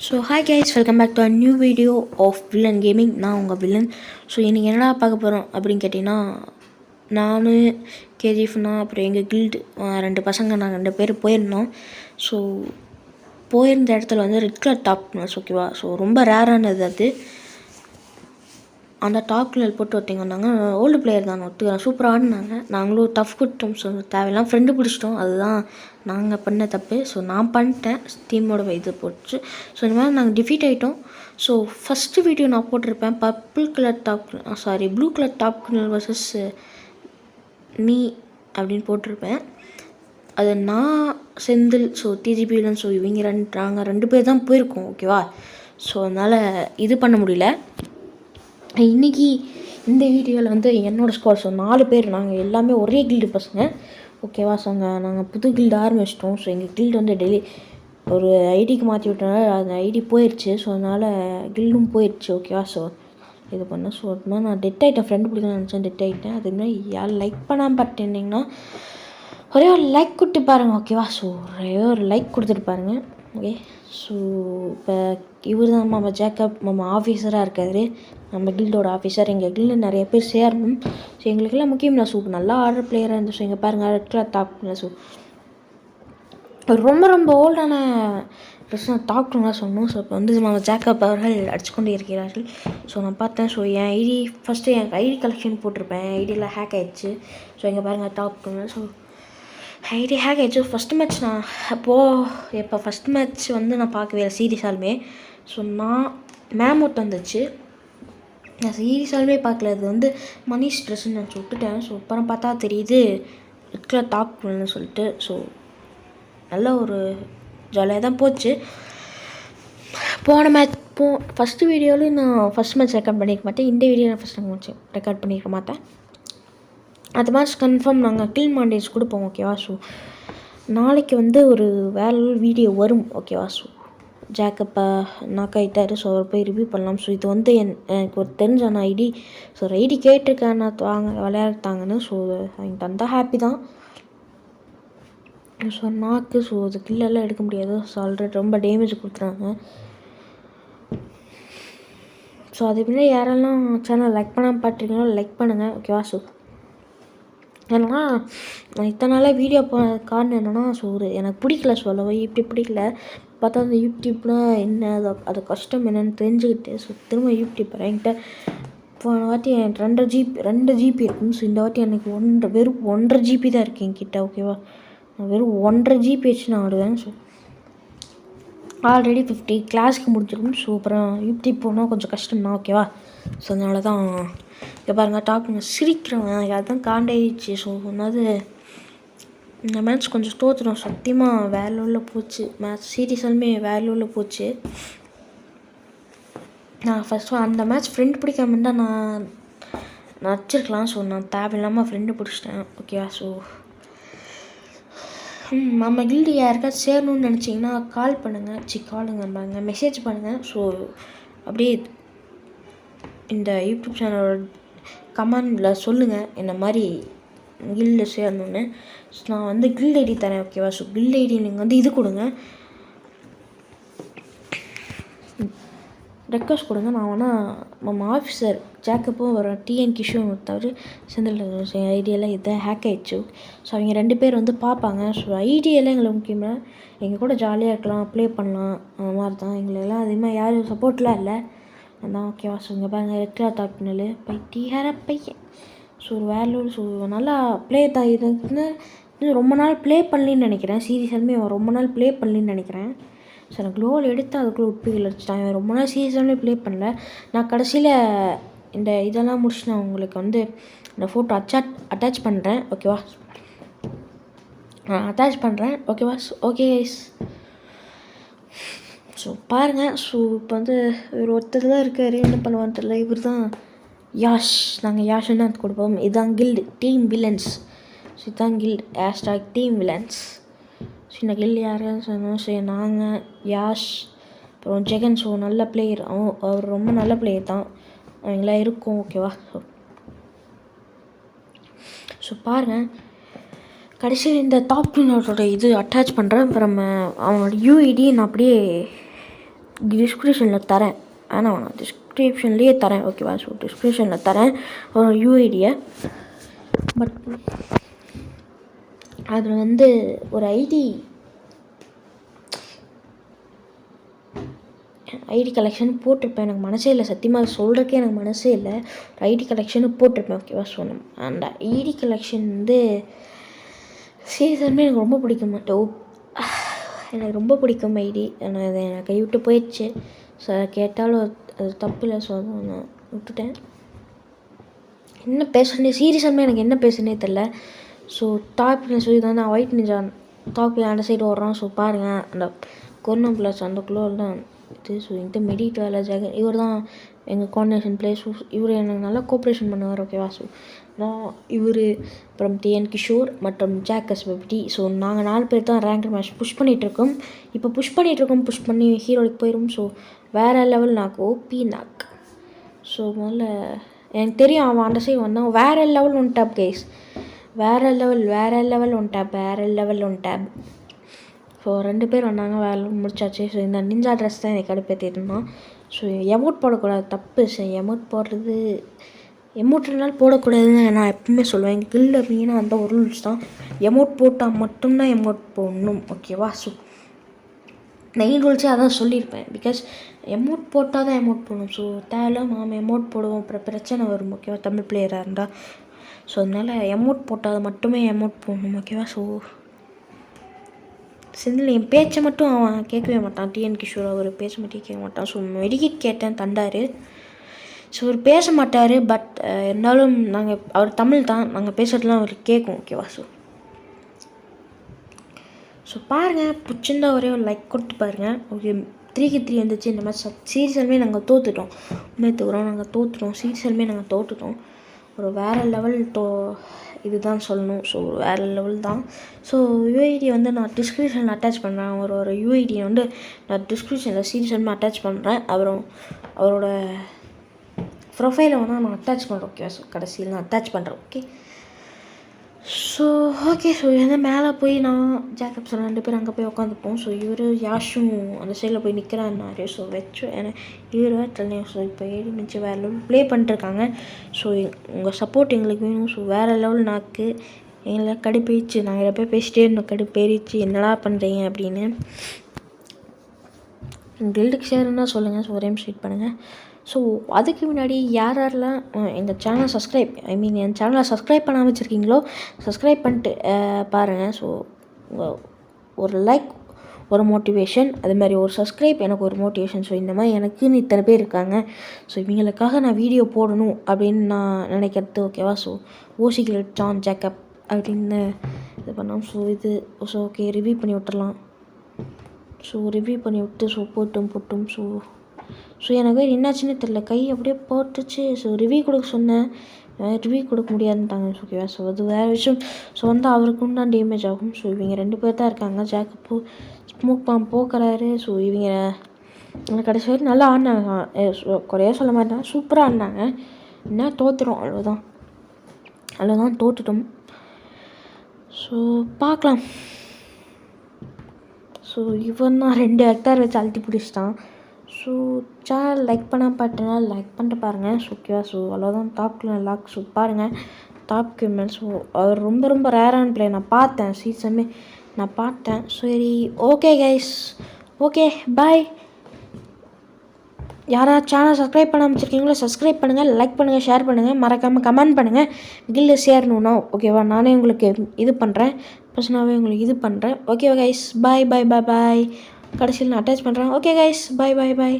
So hi guys, welcome back to a new video of villain gaming. நான் உங்கள் villain. So இன்றைக்கி என்னடா பார்க்க போகிறோம் அப்படின்னு கேட்டிங்கன்னா, நான் கேஜிஎஃப்னா அப்புறம் எங்கள் கில்டு 2 பசங்க நாங்கள் 2 பேர் போயிருந்தோம். ஸோ போயிருந்த இடத்துல வந்து ரெட் கலர் டாப் ஓகேவா. ஸோ ரொம்ப ரேரானது அது. அந்த டாப் கிளர் போட்டு ஒருத்தங்க வந்தாங்க. ஓல்டு பிளேயர் தான், சூப்பராக ஆடினாங்க. நாங்களும் டஃப் கொடுத்தோம். ஸோ தேவையெல்லாம் ஃப்ரெண்டு பிடிச்சிட்டோம். அதுதான் நாங்கள் பண்ண தப்பு. ஸோ நான் பண்ணிட்டேன், டீமோட இது போட்டு. ஸோ இந்த மாதிரி நாங்கள் டிஃபீட் ஆகிட்டோம். ஸோ ஃபஸ்ட்டு வீடியோ நான் போட்டிருப்பேன், ப்ளூ கலர் டாப் கிளர் வர்சஸ் நீ அப்படின்னு போட்டிருப்பேன். அது நான் செந்தில், ஸோ டிஜிபியில். ஸோ இவங்க நாங்கள் 2 பேர் தான் போயிருக்கோம் ஓகேவா. ஸோ அதனால் இது பண்ண முடியல. இன்றைக்கி இந்த வீடியோவில் வந்து என்னோடய ஸ்குவாட். ஸோ 4 பேர் நாங்கள் எல்லாமே ஒரே கில்டு பசங்க ஓகேவா. ஸோ நாங்கள் புது கில்டு ஆரம்பிச்சிட்டோம். ஸோ எங்கள் கில்டு வந்து டெய்லி ஒரு ஐடிக்கு மாற்றி விட்டனால அந்த ஐடி போயிடுச்சு. ஸோ அதனால் கில்டும் போயிடுச்சு ஓகேவா. ஸோ இது பண்ணேன். ஸோ அது மாதிரி நான் டெட் ஆகிட்டேன், ஃப்ரெண்டு பிடிக்கணும்னு நினச்சேன், டெட் ஆகிட்டேன். அதுமாதிரி யாரும் லைக் பண்ணாமல் பார்த்துட்டிங்கன்னா ஒரே ஒரு லைக் கொடுத்து பாருங்கள் ஓகேவா. ஸோ ஒரே ஒரு லைக் கொடுத்துட்டு பாருங்கள் ஓகே. ஸோ இப்போ இவர் தான் நம்ம ஜேக்கப், நம்ம ஆஃபீஸராக இருக்காரு, நம்ம கில்டோட ஆஃபீஸர். எங்கள் கில்டு நிறைய பேர் சேரணும். ஸோ எங்களுக்கெல்லாம் முக்கியம் இல்லை. ஸோ நல்லா ஆடுற பிளேயராக இருந்துச்சு. ஸோ இங்கே பாருங்கள், ரெட் கலர் டாப். ஸோ ரொம்ப ஓல்டான டாப்லாம் சொன்னோம். ஸோ இப்போ வந்து நம்ம ஜேக்கப் அவர்கள் அடிச்சுக்கொண்டே இருக்கிறார்கள். ஸோ நான் பார்த்தேன். ஸோ என் ஐடி ஃபஸ்ட்டு என் ஐடி கலெக்ஷன் போட்டிருப்பேன், ஐடியில் ஹேக் ஆகிடுச்சு. ஸோ இங்கே பாருங்கள் டாப். ஸோ ஐடி ஹேக் ஆகிடுச்சு. ஃபஸ்ட்டு மேட்ச் நான் இப்போ ஃபஸ்ட் மேட்ச் வந்து நான் பார்க்கவே இல்லை சீரியஸாலுமே. ஸோ நான் மேமோட் வந்துச்சு, நான் சீரியஸாலுமே பார்க்கல. அது வந்து மணிஷ் ட்ரெஸ்ன்னு நான் விட்டுட்டேன். ஸோ அப்புறம் பார்த்தா தெரியுது ரெட் கலர் டாப் பண்ணு சொல்லிட்டு. ஸோ நல்ல ஒரு ஜாலியாக தான் போச்சு. போன மேட்ச் ஃபஸ்ட்டு வீடியோவில் நான் ஃபஸ்ட் மேட்ச் ரெக்கார்ட் பண்ணியிருக்க மாட்டேன். இந்த வீடியோ நான் ஃபஸ்ட் மேட்ச் ரெக்கார்ட் பண்ணியிருக்க மாட்டேன். அது மாதிரி கன்ஃபார்ம் நாங்கள் கில் மாண்டேஜ் கொடுப்போம் ஓகேவா. ஸோ நாளைக்கு வந்து ஒரு வேற வீடியோ வரும் ஓகேவா. ஸோ ஜேக்கப்பை நாக் ஆகிட்டாரு. ஸோ அவர் போய் ரிவ்யூ பண்ணலாம். ஸோ இது வந்து எனக்கு ஒரு தெரிஞ்சான ஐடி. ஸோ ஒரு ஐடி கேட்டிருக்கேன் நான் விளையாடுத்தாங்கன்னு. ஸோ அவங்க தந்தால் ஹாப்பி தான். ஸோ நாக்கு ஸோ அது கில்லெல்லாம் எடுக்க முடியாது. ஸோ ஆல்ரெடி ரொம்ப டேமேஜ் கொடுத்துறாங்க. ஸோ அது முன்னாடி யாரெல்லாம் சேனல் லைக் பண்ணாமல் பார்த்துருக்கீங்களோ லைக் பண்ணுங்கள் ஓகேவா. ஸோ ஏன்னா நான் இத்தனை நாளாக வீடியோ காரணம் என்னென்னா, ஸோ எனக்கு பிடிக்கல சொல்லவே, இப்படி பிடிக்கல. பார்த்தா அந்த யூடியூப்னா என்ன, அது கஷ்டம் என்னென்னு தெரிஞ்சுக்கிட்டு ஸோ திரும்ப யூடியூப் என்கிட்ட போன வாட்டி எனக்கு 2 ஜிபி இருக்கும். ஸோ இந்த வாட்டி எனக்கு வெறும் 1.5 ஜிபி தான் இருக்குது என்கிட்ட ஓகேவா. நான் வெறும் 1.5 ஜிபி வச்சு நான் ஆடுவேன். ஸோ ஆல்ரெடி 50 கிளாஸ்க்கு முடிச்சிருக்கும். ஸோ அப்புறம் யூடியூப் போனால் கொஞ்சம் கஷ்டம் தான் ஓகேவா. ஸோ அதனால தான் இங்கே பாருங்கள் டாப்புங்க சிரிக்கிறவன் எனக்கு அதுதான் காண்டாயிடுச்சு. ஸோ ஒன்றாவது இந்த மேட்ச் கொஞ்சம் தோற்றுடும் சத்தியமாக. வேற உள்ள போச்சு மேட்ச், சீரியஸாலுமே வேற உள்ள போச்சு. நான் ஃபஸ்ட்டு அந்த மேட்ச் ஃப்ரெண்டு பிடிக்காம இருந்தால் நான் வச்சிருக்கலாம். ஸோ நான் தேவையில்லாமல் ஃப்ரெண்டு பிடிச்சிட்டேன் ஓகேவா. ஸோ நம்ம கில்டு யாருக்காச்சும் சேரணும்னு நினச்சிங்கன்னா கால் பண்ணுங்க, மெசேஜ் பண்ணுங்கள். ஸோ அப்படியே இந்த யூடியூப் சேனலோட கமெண்டில் சொல்லுங்கள் இந்த மாதிரி கில்டு சேரணுன்னு. ஸோ நான் வந்து கில்டு ஐடி தரேன் ஓகேவா. ஸோ கில்டு ஐடி நீங்கள் வந்து இது கொடுங்க, ரெக்வஸ்ட் கொடுங்க. நான் வேணால் நம்ம ஆஃபீஸர் ஜேக்கப்பும் வர டிஎன் கிஷோன் தவிர செந்தில் ஐடியெல்லாம் இதை ஹேக் ஆகிடுச்சு. ஸோ அவங்க 2 பேர் வந்து பார்ப்பாங்க. ஸோ ஐடியெல்லாம் எங்களுக்கு முக்கியமாக எங்கள் கூட ஜாலியாக இருக்கலாம், ப்ளே பண்ணலாம், அந்த மாதிரி தான். எங்களெல்லாம் அதிகமாக யாரும் சப்போர்ட்லாம் இல்லை அதான் ஓகேவா. ஸோ இங்கே பாருங்கள் ரெட் கலர் டாப் பண்ணல பைத்தியார பையன். ஸோ ஒரு வேல்யூ ஸோ நல்லா ப்ளே தான். இது ரொம்ப நாள் ப்ளே பண்ணலின்னு நினைக்கிறேன். சீரியஸாலுமே ரொம்ப நாள் ப்ளே பண்ணலின்னு நினைக்கிறேன். ஸோ எனக்கு க்ளோவில் எடுத்து அதுக்குள்ளே உட்பிகள் அடிச்சிட்டாங்க. ரொம்ப நாள் சீரியஸாலுமே ப்ளே பண்ணல. நான் கடைசியில் இந்த இதெல்லாம் முடிச்சு நான் உங்களுக்கு வந்து இந்த ஃபோட்டோ அட்டாச் பண்ணுறேன் ஓகேவா. அட்டாச் பண்ணுறேன் ஓகேவா. ஓகே கைஸ், ஸோ பாருங்கள். ஸோ இப்போ வந்து ஒருத்தர் தான் இருக்கார், என்ன பண்ணுவான்னு தெரியல. இவர் தான் யாஷ். நாங்கள் யாஷுன்னு தான் கொடுப்போம். இதுதான் கில்டு டீம் வில்லன்ஸ். ஸோ இதுதான் guild hashtag team villains. So இந்த கில்டு யாருன்னு சொன்னோம். ஸோ நாங்கள் யாஷ் அப்புறம் ஜெகன். ஸோ நல்ல பிளேயர், அவர் ரொம்ப நல்ல பிளேயர் தான். அவங்களாம் இருக்கும் ஓகேவா. ஸோ பாருங்கள் கடைசியில் இந்த டாப் வின்னரோட இது அட்டாச் பண்ணுறேன். அப்புறம் அவனோட யூஐடி நான் அப்படியே டிஸ்கிரிப்ஷனில் தரேன். ஆனால் நான் டிஸ்கிரிப்ஷன்லேயே தரேன், ஓகேவா? ஸோ டிஸ்கிரிப்ஷனில் தரேன் ஒரு யூஐடியை. பட் அதில் வந்து ஒரு ஐடி கலெக்ஷன் போட்டிருப்பேன். எனக்கு மனசே இல்லை, சத்தியமாக சொல்கிறக்கே எனக்கு மனசே இல்லை. ஐடி கலெக்ஷனு போட்டிருப்பேன், ஓகேவா? சொன்னேன் அந்த ஐடி கலெக்ஷன் வந்து சீரியஸாகவே எனக்கு ரொம்ப பிடிக்க மாட்டேன். எனக்கு ரொம்ப பிடிக்கும் ஐடி. ஆனால் அதை எனக்கு கைவிட்டு போயிடுச்சு. ஸோ கேட்டாலும் அது தப்பு இல்லை. ஸோ அதை நான் விட்டுட்டேன். என்ன பேசுகிறேனே சீரியஸாகவே எனக்கு என்ன பேசுனே தெரில. ஸோ டாப் சொல்லி தான் நான் ஒயிட் நிஞ்சா டாப் அந்த சைடு ஓடுறான். ஸோ பாருங்கள், அந்த கொரோனா ப்ளஸ் அந்த குளோவில் தான் இது. ஸோ இந்த மெடிட்வேல ஜெகன் இவர் தான் எங்கள் கோஆர்டினேஷன் பிளேஸ். இவர் எனக்கு நல்லா கோஆப்ரேஷன் பண்ணுவார், ஓகேவா? ஸோ நான் இவர் அப்புறம் டிஎன் கிஷோர் மற்றும் ஜாக்கஸ் வெப்டி. ஸோ நாங்கள் 4 பேர் தான் ரேங்க் மேட்ச் புஷ் பண்ணிகிட்ருக்கோம். இப்போ புஷ் பண்ணி ஹீரோவுக்கு போயிடும். ஸோ வேறு லெவல் நாக்கு, ஓபி நாக். ஸோ முதல்ல எனக்கு தெரியும் அவன் அந்த சைடு வந்தான். வேறு லெவல் ஒன் டேப் கைஸ், வேறு லெவல் ஒன் டேப். ஸோ 2 பேர் வந்தாங்க, வேலை முடிச்சாச்சு. ஸோ இந்த நிஞ்சா ட்ரெஸ் தான் எனக்கு கடுப்பேற்றிருந்தான். ஸோ எமௌண்ட் போடக்கூடாது, தப்பு. ஸோ எமௌண்ட் போடுறது எமௌண்ட்னாலும் போடக்கூடாதுன்னு நான் எப்பவுமே சொல்லுவேன். கில்டு அப்படின்னா அந்த ஒரு ரூல்ஸ் தான். எமௌண்ட் போட்டால் மட்டும்தான் எமௌண்ட் போடணும், ஓகேவா? ஸோ மெயின் ரூல்ஸே அதான் சொல்லியிருப்பேன். பிகாஸ் எமௌண்ட் போட்டால் தான் எமௌண்ட் போடணும். ஸோ தேவையில்லாமல் எமௌண்ட் போடுவோம், அப்புறம் பிரச்சனை வரும், ஓகேவா? தமிழ் பிளேயராக இருந்தால். ஸோ அதனால் எமௌண்ட் போட்டால் மட்டுமே எமௌண்ட் போடணும், ஓகேவா? ஸோ செந்தில் என் பேச்சை மட்டும் அவன் கேட்கவே மாட்டான். டிஎன் கிஷோர் அவர் பேச மட்டும் கேட்க மாட்டான். ஸோ மெடிக்கேட் கேட்டேன், தந்தார். ஸோ அவர் பேச மாட்டார். பட் இருந்தாலும் அவர் தமிழ் தான், நாங்கள் பேசுகிறதுலாம் அவருக்கு கேட்கும், ஓகேவா? ஸோ பாருங்கள், பிடிச்சிருந்தா ஒரே ஒரு லைக் கொடுத்து பாருங்கள். ஓகே 3-3 வந்துச்சு இந்த மாதிரி. சீரியஸாலுமே நாங்கள் தோற்றுட்டோம். நாங்கள் தோற்றுட்டோம். சீரியஸாலுமே நாங்கள் தோற்றுட்டோம். ஒரு வேறு லெவல் இதுதான் சொல்லணும். ஸோ வேறு லெவல் தான். ஸோ யூஐடி வந்து நான் டிஸ்கிரிப்ஷனில் அட்டாச் பண்ணுறேன். ஒரு யூஐடியை வந்து நான் டிஸ்கிரிப்ஷனில் சீரியஸாலுமே அட்டாச் பண்ணுறேன். அப்புறம் அவரோட ப்ரொஃபைலை வந்து நான் அட்டாச் பண்ணுறேன், ஓகே? ஸோ கடைசியில் நான் அட்டாச் பண்ணுறேன், ஓகே? So okay. ஸோ வந்து மேலே போய் நான் ஜாக்கப் சார் 2 பேர் அங்கே போய் உட்காந்துப்போம். ஸோ இவர் யாஷும் அந்த சைடில் போய் நிற்கிறாருனாரு. ஸோ ஏன்னா இவர் தெரியல. ஸோ இப்போ ஏறி மிச்சு வேறு லெவல் ப்ளே பண்ணிட்டுருக்காங்க. ஸோ உங்கள் சப்போர்ட் எங்களுக்கு வேணும். ஸோ வேறு லெவல் நாக்கு எங்களை கடுப்பேறிச்சு. நாங்கள் எப்போ பேசிட்டே இருந்தோம், கடுப்பேறிச்சு என்னடா பண்ணுறீங்க அப்படின்னு. கில்டுக்கு ஷேர்னா சொல்லுங்கள். ஸோ ஒரே ஸ்ட்ரீட் பண்ணுங்கள். ஸோ அதுக்கு முன்னாடி யாரெல்லாம் எங்கள் சேனலை என் சேனலை சப்ஸ்கிரைப் பண்ணாமல் வச்சுருக்கீங்களோ சப்ஸ்கிரைப் பண்ணிட்டு பாருங்கள். ஸோ ஒரு லைக் ஒரு மோட்டிவேஷன், அதுமாதிரி ஒரு சப்ஸ்கிரைப் எனக்கு ஒரு மோட்டிவேஷன். ஸோ இந்த மாதிரி எனக்குன்னு இத்தனை பேர் இருக்காங்க. ஸோ இவங்களுக்காக நான் வீடியோ போடணும் அப்படின்னு நான் நினைக்கிறது, ஓகேவா? ஸோ ஓசிகில் ஜான் ஜேக்கப் அப்படின்னு இது பண்ணோம். ஸோ ஓகே ரிவ்யூ பண்ணி விட்டுறலாம். ஸோ ரிவ்யூ பண்ணி விட்டு போட்டும். ஸோ எனக்கு என்னாச்சுன்னு தெரில, கை அப்படியே போட்டுச்சு. ஸோ ரிவ்யூ கொடுக்க சொன்னேன், ரிவ்யூ கொடுக்க முடியாதுன்ட்டாங்க, ஓகேவா? ஸோ அது வேறு விஷயம். ஸோ வந்து அவருக்கும் தான் டேமேஜ் ஆகும். ஸோ இவங்க 2 பேர் தான் இருக்காங்க. ஜாக்கப்பு ஸ்மோக் பாம் போக்குறாரு. ஸோ இவங்க கடைசி வரைக்கும் நல்லா ஆடினாங்க. குறையா சொல்ல மாட்டேன், சூப்பராக ஆடினாங்க. என்ன தோற்றுறோம், அவ்வளோதான் தோற்றுட்டோம். ஸோ பார்க்கலாம். ஸோ இவன் தான் 2 ஹெக்டார் வச்சு அழுத்தி பிடிச்சிட்டான். ஸோ சேனல் லைக் பண்ணால் பார்த்தீங்கன்னா லைக் பண்ணிட்டு பாருங்கள். ஸோ ஓகேவா? ஸோ அவ்வளோதான் டாப்ல லாக். ஸோ பாருங்கள் டாப் கிரிமினல். ஸோ அவர் ரொம்ப ரேரான பிளே. நான் பார்த்தேன் சீசனே, நான் பார்த்தேன். சரி ஓகே கைஸ், ஓகே பாய். யாராவது சேனல் சப்ஸ்கிரைப் பண்ண வச்சுருக்கீங்களோ சப்ஸ்கிரைப் பண்ணுங்கள், லைக் பண்ணுங்கள், ஷேர் பண்ணுங்கள், மறக்காமல் கமெண்ட் பண்ணுங்கள். கில்ல சேரணுன்னா ஓகேவா? நானே உங்களுக்கு இது பண்ணுறேன், பர்சனாகவே உங்களுக்கு இது பண்ணுறேன். ஓகேவா கைஸ்? பாய். கடைசியில் நான் அட்டாச் பண்ணுறேன். ஓகே கைஸ், பாய்.